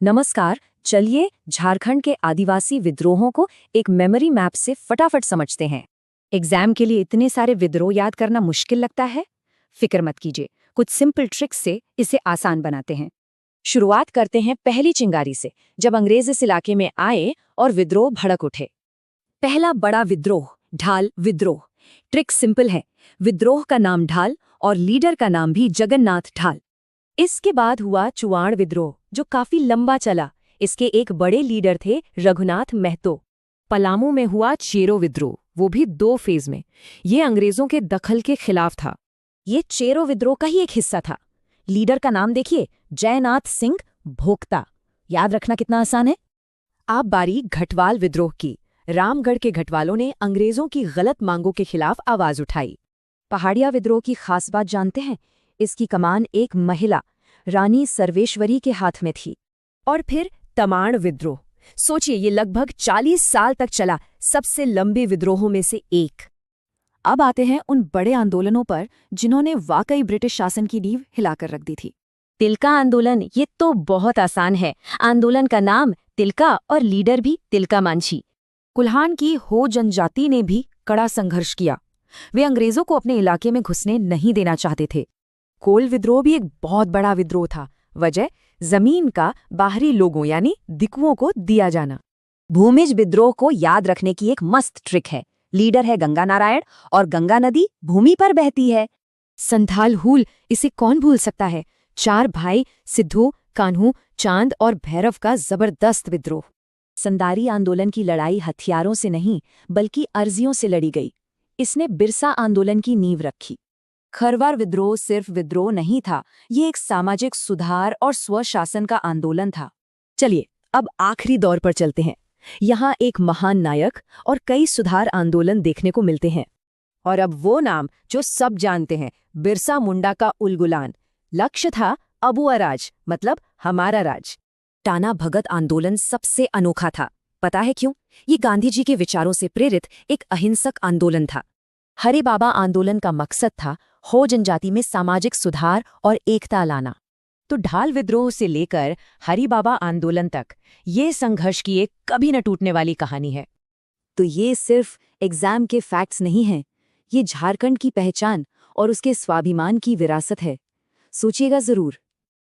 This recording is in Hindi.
नमस्कार। चलिए झारखंड के आदिवासी विद्रोहों को एक मेमोरी मैप से फटाफट समझते हैं। एग्जाम के लिए इतने सारे विद्रोह याद करना मुश्किल लगता है? फिक्र मत कीजिए, कुछ सिंपल ट्रिक्स से इसे आसान बनाते हैं। शुरुआत करते हैं पहली चिंगारी से, जब अंग्रेज इस इलाके में आए और विद्रोह भड़क उठे। पहला बड़ा विद्रोह, ढाल विद्रोह। ट्रिक सिंपल है, विद्रोह का नाम ढाल और लीडर का नाम भी जगन्नाथ ढाल। इसके बाद हुआ चुआड़ विद्रोह, जो काफी लंबा चला। इसके एक बड़े लीडर थे रघुनाथ महतो। पलामू में हुआ चेरो विद्रोह, वो भी 2 फेज में। ये अंग्रेजों के दखल के खिलाफ था। ये चेरो विद्रोह का ही एक हिस्सा था। लीडर का नाम देखिए, जयनाथ सिंह भोक्ता। याद रखना कितना आसान है। आप बारी घटवाल विद्रोह की। रामगढ़ के घटवालों ने अंग्रेजों की गलत मांगों के खिलाफ आवाज उठाई। पहाड़िया विद्रोह की खास बात जानते हैं? इसकी कमान एक महिला रानी सर्वेश्वरी के हाथ में थी। और फिर तमाड़ विद्रोह। सोचिए, ये लगभग 40 साल तक चला, सबसे लंबे विद्रोहों में से एक। अब आते हैं उन बड़े आंदोलनों पर जिन्होंने वाकई ब्रिटिश शासन की नींव हिलाकर रख दी थी। तिलका आंदोलन, ये तो बहुत आसान है। आंदोलन का नाम तिलका और लीडर भी तिलका मांझी। कुल्हान की हो जनजाति ने भी कड़ा संघर्ष किया। वे अंग्रेजों को अपने इलाके में घुसने नहीं देना चाहते थे। कोल विद्रोह भी एक बहुत बड़ा विद्रोह था। वजह, जमीन का बाहरी लोगों यानी दिकुओं को दिया जाना। भूमिज विद्रोह को याद रखने की एक मस्त ट्रिक है। लीडर है गंगा नारायण और गंगा नदी भूमि पर बहती है। संथाल हूल, इसे कौन भूल सकता है। 4 भाई सिद्धू, कान्हू, चांद और भैरव का जबरदस्त विद्रोह। संदारी आंदोलन की लड़ाई हथियारों से नहीं बल्कि अर्जियों से लड़ी गई। इसने बिरसा आंदोलन की नींव रखी। खरवार विद्रोह सिर्फ विद्रोह नहीं था, ये एक सामाजिक सुधार और स्वशासन का आंदोलन था। चलिए अब आखिरी दौर पर चलते हैं। यहाँ एक महान नायक और कई सुधार आंदोलन देखने को मिलते हैं। और अब वो नाम जो सब जानते हैं, बिरसा मुंडा का उलगुलान। लक्ष्य था अबुआ राज, मतलब हमारा राज। टाना भगत आंदोलन सबसे अनोखा था। पता है क्यों? ये गांधी जी के विचारों से प्रेरित एक अहिंसक आंदोलन था। हरे बाबा आंदोलन का मकसद था हो जनजाति में सामाजिक सुधार और एकता लाना। तो ढाल विद्रोह से लेकर हरि बाबा आंदोलन तक ये संघर्ष की एक कभी न टूटने वाली कहानी है। तो ये सिर्फ एग्जाम के फैक्ट्स नहीं हैं, ये झारखंड की पहचान और उसके स्वाभिमान की विरासत है। सोचिएगा जरूर।